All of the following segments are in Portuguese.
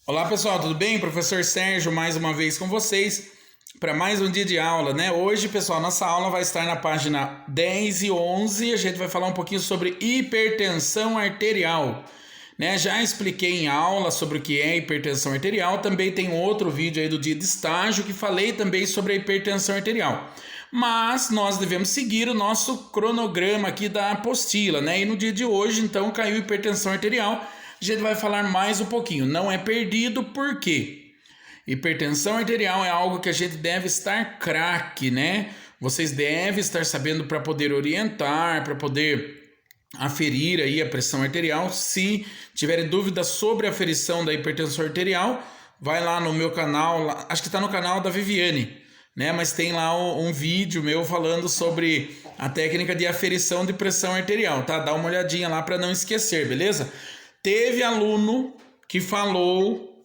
Olá pessoal, tudo bem? Professor Sérgio mais uma vez com vocês para mais um dia de aula, né? Hoje, pessoal, nossa aula vai estar na página 10 e 11. A gente vai falar um pouquinho sobre hipertensão arterial, né? Já expliquei em aula sobre o que é hipertensão arterial. Também tem outro vídeo aí do dia de estágio que falei também sobre a hipertensão arterial. Mas nós devemos seguir o nosso cronograma aqui da apostila, né? E no dia de hoje, então, caiu hipertensão arterial. A gente vai falar mais um pouquinho. Não é perdido, por quê? Hipertensão arterial é algo que a gente deve estar craque, né? Vocês devem estar sabendo para poder orientar, para poder aferir aí a pressão arterial. Se tiverem dúvidas sobre a aferição da hipertensão arterial, vai lá no meu canal, acho que está no canal da Viviane, né? Mas tem lá um vídeo meu falando sobre a técnica de aferição de pressão arterial, tá? Dá uma olhadinha lá para não esquecer, beleza? Teve aluno que falou,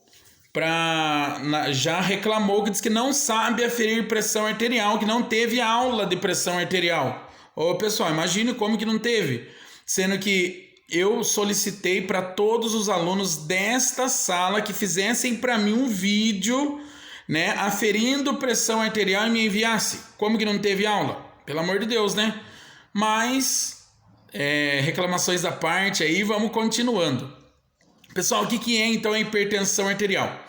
já reclamou, que disse que não sabe aferir pressão arterial, que não teve aula de pressão arterial. Ô pessoal, imagine como que não teve, sendo que eu solicitei para todos os alunos desta sala que fizessem para mim um vídeo, né, aferindo pressão arterial e me enviasse. Como que não teve aula? Pelo amor de Deus, né? Mas reclamações à parte aí, vamos continuando. Pessoal, o que é então a hipertensão arterial?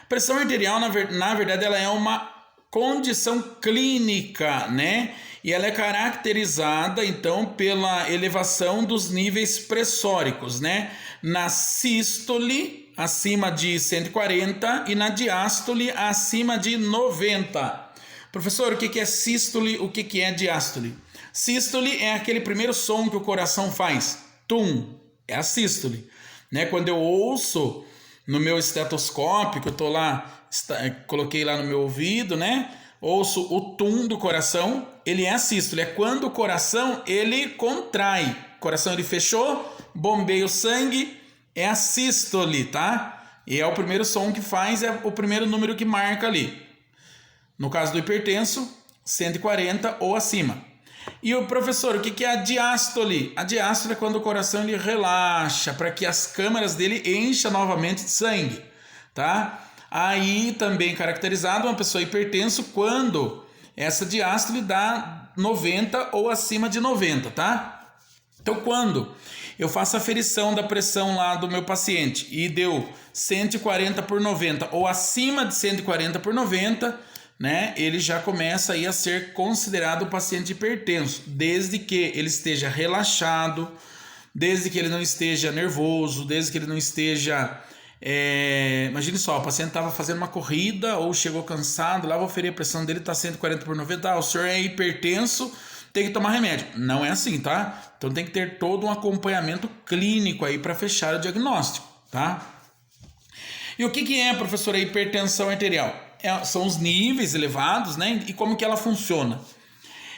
Pressão arterial, na verdade, ela é uma condição clínica, né? E ela é caracterizada, então, pela elevação dos níveis pressóricos, né? Na sístole, acima de 140, e na diástole, acima de 90. Professor, o que é sístole, o que é diástole? Sístole é aquele primeiro som que o coração faz. Tum, é a sístole. Né? Quando eu ouço no meu estetoscópio, que eu tô lá, coloquei lá no meu ouvido, né? Ouço o tum do coração, ele é a sístole. É quando o coração ele contrai. O coração ele fechou, bombeia o sangue, é a sístole, tá? E é o primeiro som que faz, é o primeiro número que marca ali. No caso do hipertenso, 140 ou acima. E o professor, o que é a diástole? A diástole é quando o coração ele relaxa, para que as câmaras dele encham novamente de sangue, tá? Aí também caracterizado uma pessoa hipertenso quando essa diástole dá 90 ou acima de 90, tá? Então quando eu faço a aferição da pressão lá do meu paciente e deu 140 por 90 ou acima de 140 por 90, né, ele já começa aí a ser considerado paciente hipertenso, desde que ele esteja relaxado, desde que ele não esteja nervoso, desde que ele não esteja... imagine só, o paciente estava fazendo uma corrida ou chegou cansado, lá vou aferir a pressão dele, está 140 por 90, o senhor é hipertenso, tem que tomar remédio. Não é assim, tá? Então tem que ter todo um acompanhamento clínico aí para fechar o diagnóstico, tá? E o que é, professor, a hipertensão arterial? São os níveis elevados, né? E como que ela funciona?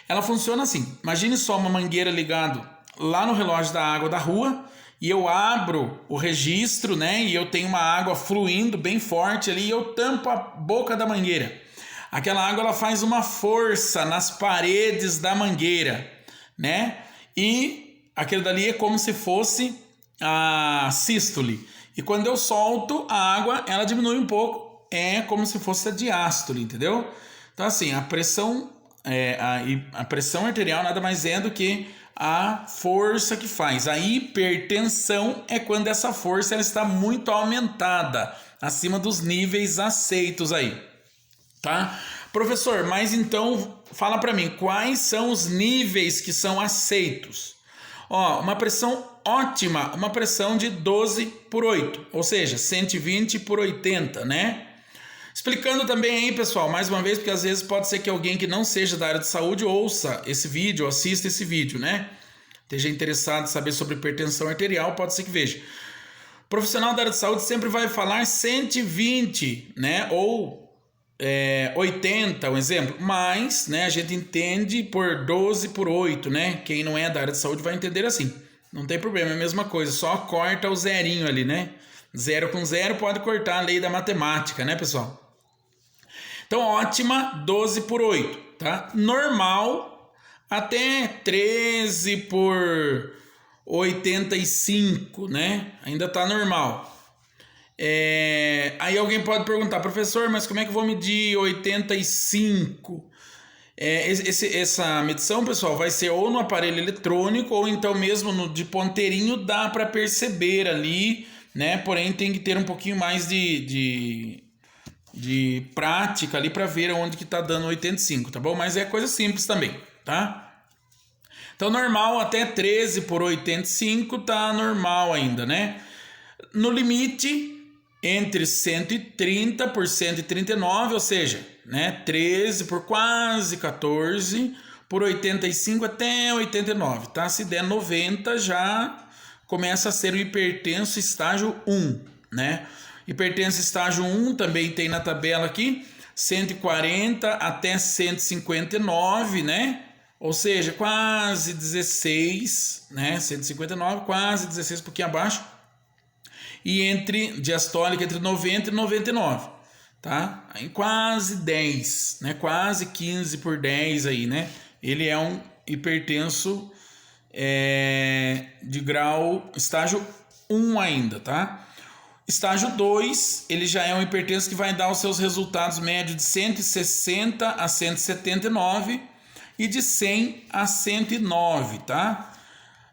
Ela funciona assim, imagine só uma mangueira ligada lá no relógio da água da rua e eu abro o registro, né? E eu tenho uma água fluindo bem forte ali e eu tampo a boca da mangueira. Aquela água ela faz uma força nas paredes da mangueira, né? E aquilo dali é como se fosse a sístole. E quando eu solto a água, ela diminui um pouco. É como se fosse a diástole, entendeu? Então, assim, a pressão arterial nada mais é do que a força que faz. A hipertensão é quando essa força ela está muito aumentada, acima dos níveis aceitos aí, tá? Professor, mas então fala para mim, quais são os níveis que são aceitos? Ó, uma pressão ótima, uma pressão de 12 por 8, ou seja, 120 por 80, né? Explicando também aí, pessoal, mais uma vez, porque às vezes pode ser que alguém que não seja da área de saúde ouça esse vídeo, assista esse vídeo, né? Esteja interessado em saber sobre hipertensão arterial, pode ser que veja. O profissional da área de saúde sempre vai falar 120, né? Ou 80, um exemplo. Mas, né, a gente entende por 12 por 8, né? Quem não é da área de saúde vai entender assim. Não tem problema, é a mesma coisa, só corta o zerinho ali, né? 0 com 0 pode cortar a lei da matemática, né, pessoal? Então, ótima, 12 por 8, tá? Normal, até 13 por 85, né? Ainda tá normal. Aí alguém pode perguntar, professor, mas como é que eu vou medir 85? Essa medição, pessoal, vai ser ou no aparelho eletrônico ou então mesmo no de ponteirinho, dá para perceber ali, né? Porém tem que ter um pouquinho mais de prática ali para ver onde que tá dando 85, tá bom? Mas é coisa simples também, tá? Então normal até 13 por 85 tá normal ainda, né? No limite entre 130 por 139, ou seja, né, 13 por quase 14 por 85 até 89, tá? Se der 90 já começa a ser o hipertenso estágio 1, né? Hipertenso estágio 1 também tem na tabela aqui, 140 até 159, né? Ou seja, quase 16, né? 159, quase 16, um pouquinho abaixo. E entre diastólica entre 90 e 99, tá? Aí quase 10, né? Quase 15 por 10 aí, né? Ele é um hipertenso de grau estágio 1 ainda, tá? Estágio 2, ele já é um hipertenso que vai dar os seus resultados médios de 160 a 179 e de 100 a 109, tá?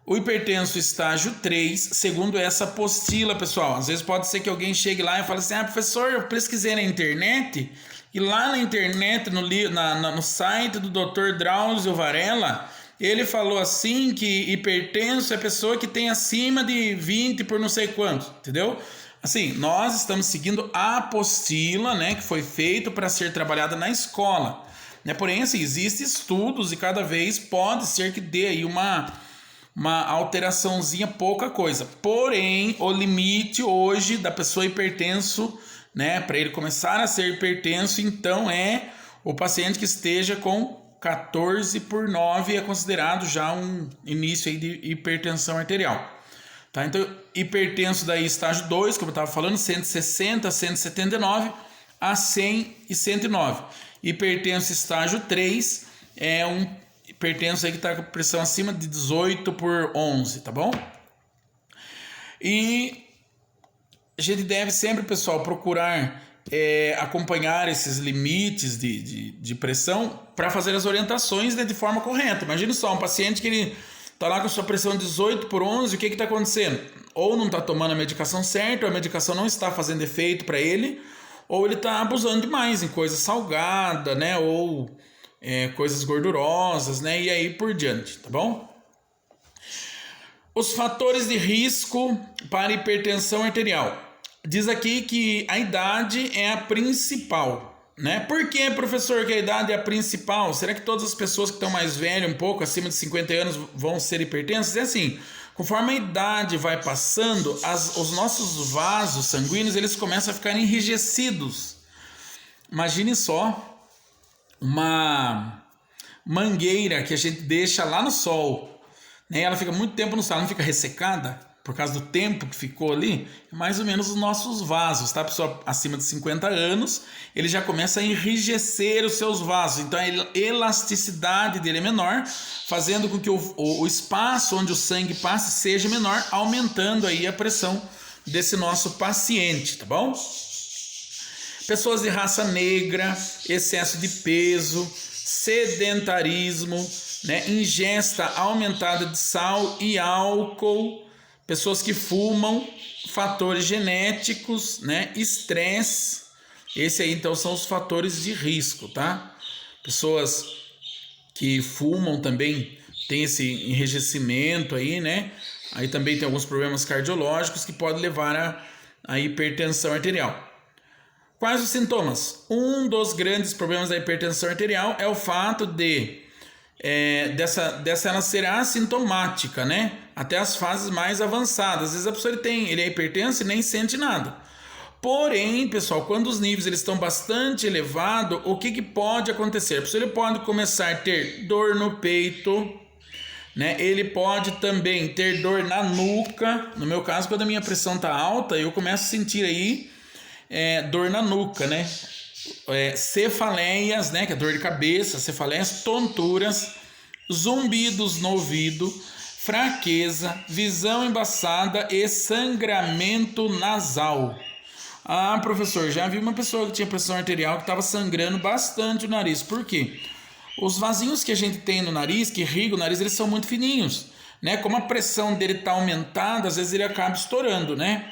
O hipertenso estágio 3, segundo essa apostila, pessoal, às vezes pode ser que alguém chegue lá e fale assim, professor, eu pesquisei na internet, e lá na internet, no site do Dr. Drauzio Varela, ele falou assim que hipertenso é pessoa que tem acima de 20 por não sei quanto, entendeu? Assim, nós estamos seguindo a apostila, né, que foi feito para ser trabalhada na escola, né? Porém, assim, existem estudos e cada vez pode ser que dê aí uma alteraçãozinha, pouca coisa. Porém, o limite hoje da pessoa hipertenso, né, para ele começar a ser hipertenso, então é o paciente que esteja com 14 por 9 é considerado já um início aí de hipertensão arterial. Tá? Então, hipertenso daí estágio 2, como eu estava falando, 160, 179 a 100 e 109. Hipertenso estágio 3 é um hipertenso aí que está com pressão acima de 18 por 11, tá bom? E a gente deve sempre, pessoal, procurar acompanhar esses limites de pressão para fazer as orientações, né, de forma correta. Imagina só, um paciente que ele está lá com sua pressão 18 por 11, o que está acontecendo? Ou não está tomando a medicação certa, ou a medicação não está fazendo efeito para ele, ou ele está abusando demais em coisa salgada, né, ou coisas gordurosas, né, e aí por diante, tá bom? Os fatores de risco para hipertensão arterial. Diz aqui que a idade é a principal, né? Por que, professor, que a idade é a principal? Será que todas as pessoas que estão mais velhas, um pouco acima de 50 anos, vão ser hipertensas? É assim, conforme a idade vai passando, os nossos vasos sanguíneos, eles começam a ficar enrijecidos. Imagine só uma mangueira que a gente deixa lá no sol, né? Ela fica muito tempo no sol, não fica ressecada por causa do tempo que ficou ali. Mais ou menos os nossos vasos, tá? A pessoa acima de 50 anos, ele já começa a enrijecer os seus vasos, então a elasticidade dele é menor, fazendo com que o espaço onde o sangue passe seja menor, aumentando aí a pressão desse nosso paciente, tá bom? Pessoas de raça negra, excesso de peso, sedentarismo, né, ingesta aumentada de sal e álcool, pessoas que fumam, fatores genéticos, né, estresse, esse aí então são os fatores de risco, tá? Pessoas que fumam também tem esse enrijecimento aí, né? Aí também tem alguns problemas cardiológicos que podem levar a hipertensão arterial. Quais os sintomas? Um dos grandes problemas da hipertensão arterial é o fato dessa ela ser assintomática, né? Até as fases mais avançadas. Às vezes a pessoa ele é hipertenso e nem sente nada. Porém, pessoal, quando os níveis eles estão bastante elevados, o que pode acontecer? A pessoa ele pode começar a ter dor no peito, né? Ele pode também ter dor na nuca. No meu caso, quando a minha pressão está alta, eu começo a sentir aí dor na nuca, né? Cefaleias, né? Que é dor de cabeça, cefaleias, tonturas, zumbidos no ouvido, fraqueza, visão embaçada e sangramento nasal. Ah, professor, já vi uma pessoa que tinha pressão arterial que estava sangrando bastante o nariz. Por quê? Os vasinhos que a gente tem no nariz, que irrigam o nariz, eles são muito fininhos, né? Como a pressão dele está aumentada, às vezes ele acaba estourando, né?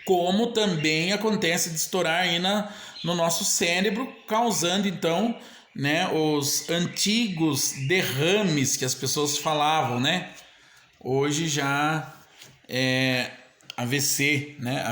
Como também acontece de estourar aí no nosso cérebro, causando então, né, os antigos derrames que as pessoas falavam, né? Hoje já é AVC, né?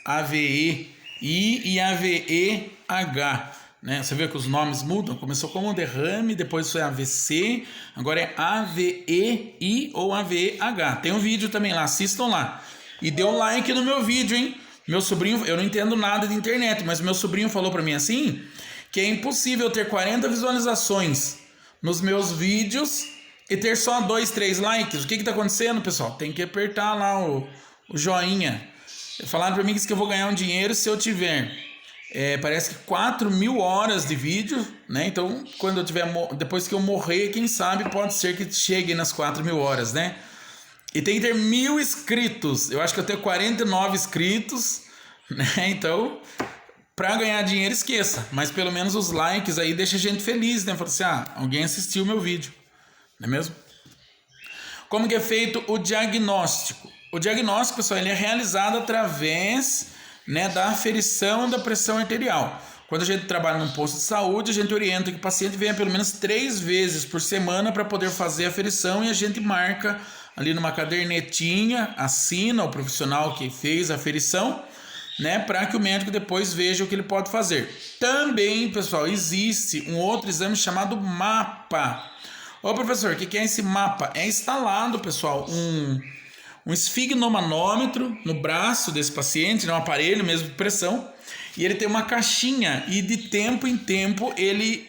AVE e AVEH, né? Você vê que os nomes mudam? Começou como um derrame, depois foi AVC, agora é AVEI ou AVEH. Tem um vídeo também lá, assistam lá. E dê um like no meu vídeo, hein? Meu sobrinho, eu não entendo nada de internet, mas meu sobrinho falou pra mim assim, que é impossível ter 40 visualizações nos meus vídeos e ter só 2, 3 likes. O que tá acontecendo, pessoal? Tem que apertar lá o joinha. Falaram pra mim que eu vou ganhar um dinheiro se eu tiver, parece que 4.000 horas de vídeo, né? Então, quando eu tiver, depois que eu morrer, quem sabe pode ser que chegue nas 4.000 horas, né? E tem que ter 1.000 inscritos. Eu acho que eu tenho 49 inscritos, né? Então, pra ganhar dinheiro, esqueça. Mas pelo menos os likes aí deixa a gente feliz, né? Fala assim, alguém assistiu o meu vídeo, não é mesmo? Como que é feito o diagnóstico? O diagnóstico, pessoal, ele é realizado através, né, da aferição da pressão arterial. Quando a gente trabalha num posto de saúde, a gente orienta que o paciente venha pelo menos 3 vezes por semana para poder fazer a aferição e a gente marca ali numa cadernetinha, assina o profissional que fez a aferição, né, para que o médico depois veja o que ele pode fazer. Também, pessoal, existe um outro exame chamado MAPA. Ô professor, o que é esse MAPA? É instalado, pessoal, um esfigmomanômetro no braço desse paciente, né, um aparelho mesmo de pressão, e ele tem uma caixinha e de tempo em tempo ele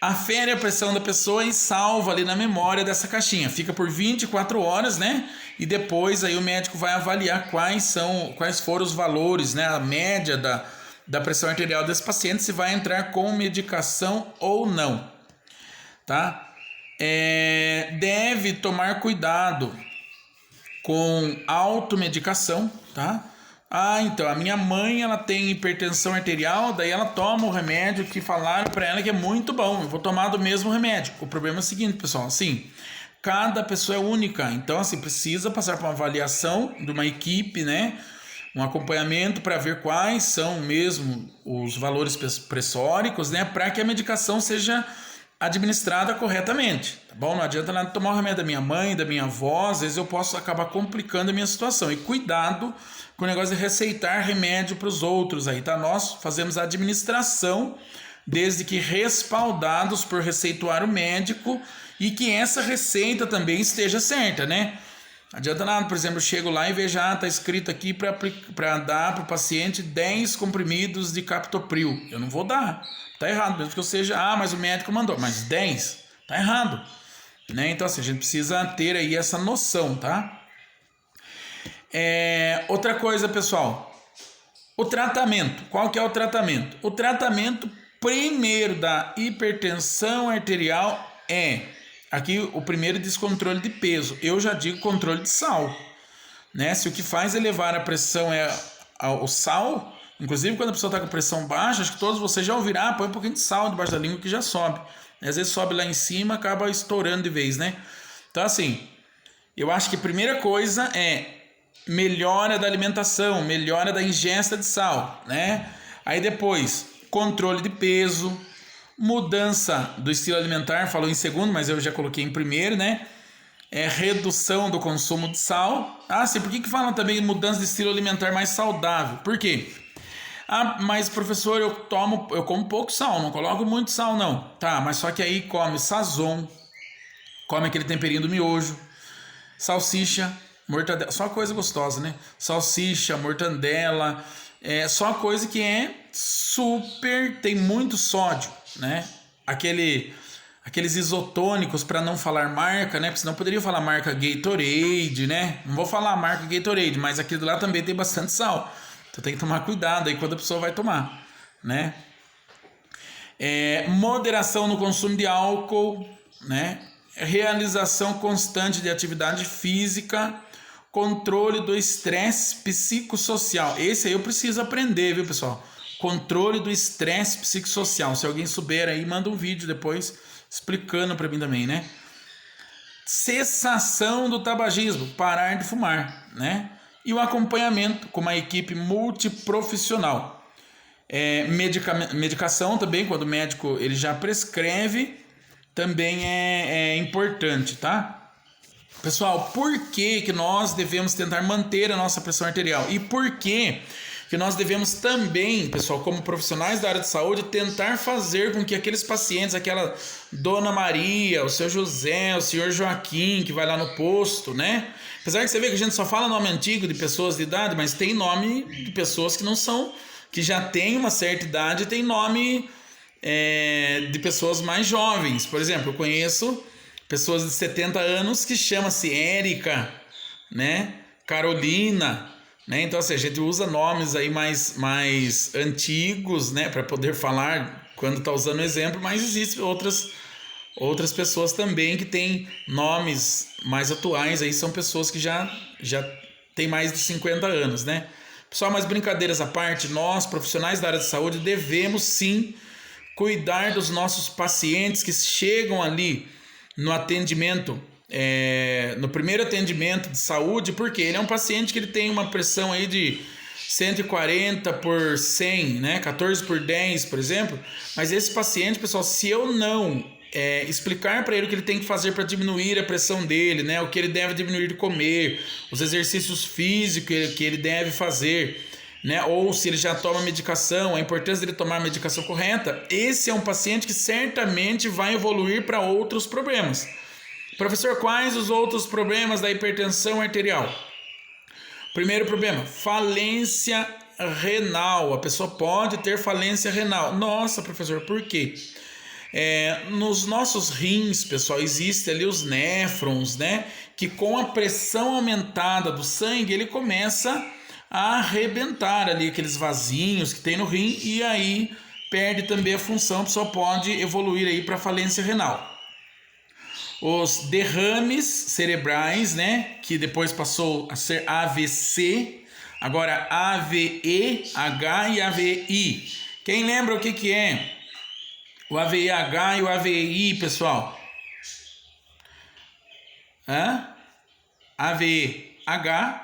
afere a pressão da pessoa e salva ali na memória dessa caixinha. Fica por 24 horas, né? E depois aí o médico vai avaliar quais foram os valores, né? A média da pressão arterial desse paciente, se vai entrar com medicação ou não, tá? Deve tomar cuidado com automedicação, tá? Então, a minha mãe, ela tem hipertensão arterial, daí ela toma o remédio que falaram para ela que é muito bom, eu vou tomar do mesmo remédio. O problema é o seguinte, pessoal, assim, cada pessoa é única, então, assim, precisa passar por uma avaliação de uma equipe, né? Um acompanhamento para ver quais são mesmo os valores pressóricos, né? Para que a medicação seja administrada corretamente, tá bom? Não adianta nada tomar o remédio da minha mãe, da minha avó, às vezes eu posso acabar complicando a minha situação. E cuidado com o negócio de receitar remédio para os outros aí, tá? Nós fazemos a administração, desde que respaldados por receituário médico e que essa receita também esteja certa, né? Não adianta nada, por exemplo, eu chego lá e vejo, tá escrito aqui para dar para o paciente 10 comprimidos de captopril. Eu não vou dar. Tá errado, mesmo que eu seja, mas o médico mandou, mas 10, tá errado, né? Então assim, a gente precisa ter aí essa noção, tá? Outra coisa, pessoal, o tratamento. Qual que é o tratamento? O tratamento primeiro da hipertensão arterial aqui o primeiro descontrole de peso. Eu já digo controle de sal, né? Se o que faz elevar a pressão é o sal, inclusive quando a pessoa está com pressão baixa, acho que todos vocês já ouviram, põe um pouquinho de sal debaixo da língua que já sobe. Às vezes sobe lá em cima, acaba estourando de vez, né? Então assim, eu acho que a primeira coisa é melhora da alimentação, melhora da ingesta de sal, né? Aí depois, controle de peso, mudança do estilo alimentar, falou em segundo, mas eu já coloquei em primeiro, né? Redução do consumo de sal. Sim, por que falam também mudança de estilo alimentar mais saudável? Por quê? Mas professor, eu como pouco sal, não coloco muito sal não. Tá, mas só que aí come sazon, come aquele temperinho do miojo, salsicha, mortadela, só coisa gostosa, né? Salsicha, mortadela, só coisa que tem muito sódio, né? Aqueles isotônicos, para não falar marca, né? Porque senão poderia falar marca Gatorade, né? Não vou falar a marca Gatorade, mas aquilo lá também tem bastante sal. Então tem que tomar cuidado aí quando a pessoa vai tomar, né? Moderação no consumo de álcool, né? Realização constante de atividade física, controle do estresse psicossocial. Esse aí eu preciso aprender, viu, pessoal? Controle do estresse psicossocial. Se alguém souber aí, manda um vídeo depois explicando para mim também, né? Cessação do tabagismo, parar de fumar, né? E o acompanhamento com uma equipe multiprofissional. Medicação também, quando o médico ele já prescreve, também é importante, tá? Pessoal, por que nós devemos tentar manter a nossa pressão arterial? E por que nós devemos também, pessoal, como profissionais da área de saúde, tentar fazer com que aqueles pacientes, aquela Dona Maria, o seu José, o senhor Joaquim, que vai lá no posto, né? Apesar que você vê que a gente só fala nome antigo de pessoas de idade, mas tem nome de pessoas que não são, que já tem uma certa idade, tem nome de pessoas mais jovens. Por exemplo, eu conheço pessoas de 70 anos que chama-se Érica, né? Carolina, né? Então assim, a gente usa nomes aí mais antigos, né? Para poder falar quando está usando o exemplo, mas existem outras pessoas também que têm nomes mais atuais, aí são pessoas que já têm mais de 50 anos, né? Pessoal, mas brincadeiras à parte, nós, profissionais da área de saúde, devemos sim cuidar dos nossos pacientes que chegam ali no atendimento, no primeiro atendimento de saúde, porque ele é um paciente que ele tem uma pressão aí de 140 por 100, né? 14 por 10, por exemplo. Mas esse paciente, pessoal, se eu não explicar para ele o que ele tem que fazer para diminuir a pressão dele, né? O que ele deve diminuir de comer, os exercícios físicos que ele deve fazer, né? Ou se ele já toma medicação, a importância dele tomar a medicação correta, esse é um paciente que certamente vai evoluir para outros problemas. Professor, quais os outros problemas da hipertensão arterial? Primeiro problema, falência renal. A pessoa pode ter falência renal. Nossa, professor, por quê? Nos nossos rins, pessoal, existem ali os néfrons, né? Que com a pressão aumentada do sangue, ele começa a arrebentar ali aqueles vasinhos que tem no rim e aí perde também a função, a pessoa pode evoluir aí para falência renal. Os derrames cerebrais, né? Que depois passou a ser AVC, agora AVEH e AVI. Quem lembra o que é o AVEH e o AVI, pessoal? AVEH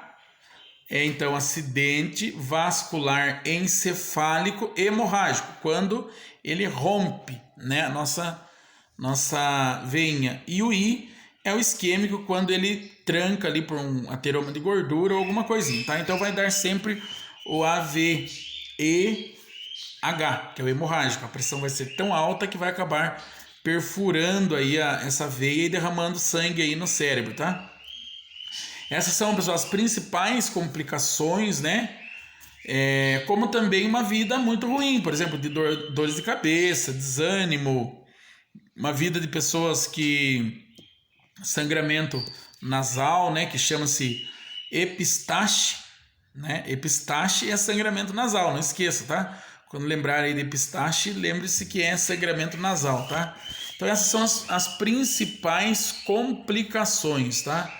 é então acidente vascular encefálico hemorrágico, quando ele rompe, né, a nossa veinha. E o I é o isquêmico, quando ele tranca ali por um ateroma de gordura ou alguma coisinha, tá? Então vai dar sempre o AVEH, que é o hemorrágico. A pressão vai ser tão alta que vai acabar perfurando aí essa veia e derramando sangue aí no cérebro, tá? Essas são, pessoal, as principais complicações, né? Como também uma vida muito ruim, por exemplo, de dores de cabeça, desânimo, uma vida de pessoas que sangramento nasal, né? Que chama-se epistaxe, né? Epistaxe é sangramento nasal, não esqueça, tá? Quando lembrar aí de epistaxe, lembre-se que é sangramento nasal, tá? Então essas são as principais complicações, tá?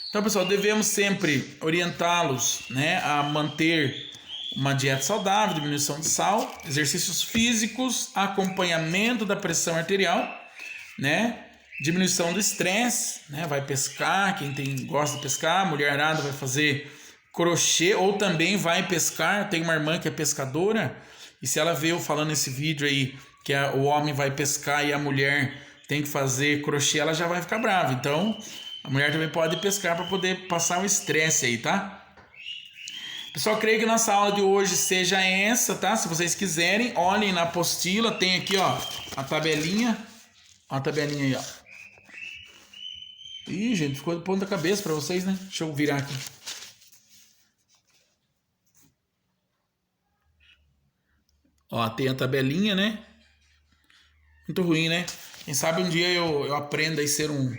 Então, pessoal, devemos sempre orientá-los, né, a manter uma dieta saudável, diminuição de sal, exercícios físicos, acompanhamento da pressão arterial, né, diminuição do estresse, né, vai pescar, quem gosta de pescar, mulherada vai fazer crochê ou também vai pescar. Tem uma irmã que é pescadora e se ela vê eu falando nesse vídeo aí que o homem vai pescar e a mulher tem que fazer crochê, ela já vai ficar brava. Então a mulher também pode pescar para poder passar o estresse aí, tá? Pessoal, creio que nossa aula de hoje seja essa, tá? Se vocês quiserem, olhem na apostila, tem aqui, ó, a tabelinha. Ó, a tabelinha aí, ó. Ih, gente, ficou de ponta cabeça para vocês, né? Deixa eu virar aqui. Ó, tem a tabelinha, né? Muito ruim, né? Quem sabe um dia eu aprenda a ser um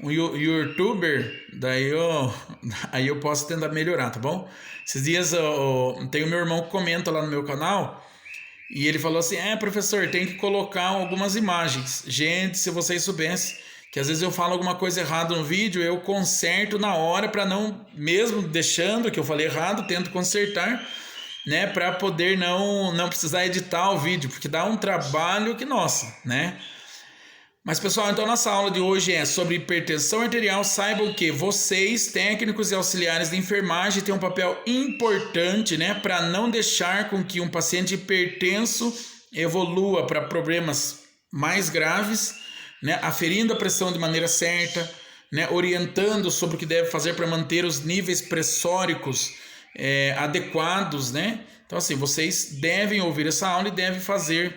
youtuber, aí eu posso tentar melhorar, tá bom? Esses dias tem o meu irmão que comenta lá no meu canal e ele falou assim, professor, tem que colocar algumas imagens. Gente, se vocês soubessem que às vezes eu falo alguma coisa errada no vídeo, eu conserto na hora para não, mesmo deixando que eu falei errado, tento consertar, né, para poder não precisar editar o vídeo, porque dá um trabalho que nossa, né? Mas pessoal, então nossa aula de hoje é sobre hipertensão arterial. Saibam que vocês, técnicos e auxiliares de enfermagem, têm um papel importante, né, para não deixar com que um paciente hipertenso evolua para problemas mais graves, né, aferindo a pressão de maneira certa, né, orientando sobre o que deve fazer para manter os níveis pressóricos adequados, né? Então assim, vocês devem ouvir essa aula e devem fazer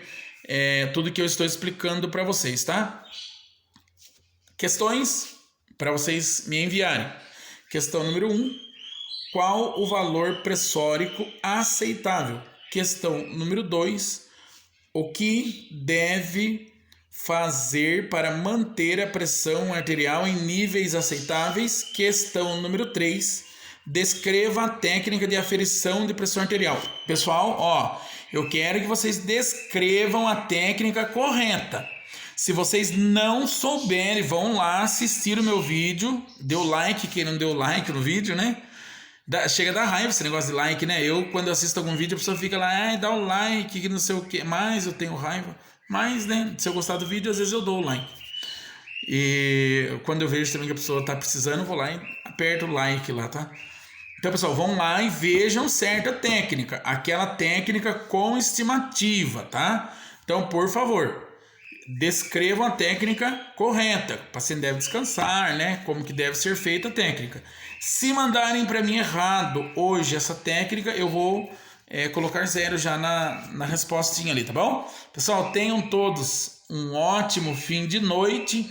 tudo que eu estou explicando para vocês, tá? Questões para vocês me enviarem. Questão número 1. Qual o valor pressórico aceitável? Questão número 2. O que deve fazer para manter a pressão arterial em níveis aceitáveis? Questão número 3. Descreva a técnica de aferição de pressão arterial. Pessoal, ó, eu quero que vocês descrevam a técnica correta. Se vocês não souberem, vão lá assistir o meu vídeo. Deu like, quem não deu like no vídeo, né? Chega a dar raiva esse negócio de like, né? Eu, quando assisto algum vídeo, a pessoa fica lá, dá o like, que não sei o que. Mas eu tenho raiva. Mas, né, se eu gostar do vídeo, às vezes eu dou o like. E quando eu vejo também que a pessoa tá precisando, eu vou lá e aperto o like lá, tá? Então, pessoal, vão lá e vejam certa técnica. Aquela técnica com estimativa, tá? Então, por favor, descrevam a técnica correta. O paciente deve descansar, né? Como que deve ser feita a técnica. Se mandarem para mim errado hoje essa técnica, eu vou colocar 0 já na respostinha ali, tá bom? Pessoal, tenham todos um ótimo fim de noite,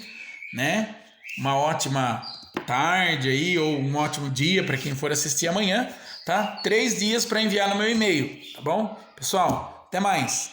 né? Uma ótima tarde aí, ou um ótimo dia para quem for assistir amanhã, tá? 3 dias para enviar no meu e-mail, tá bom? Pessoal, até mais!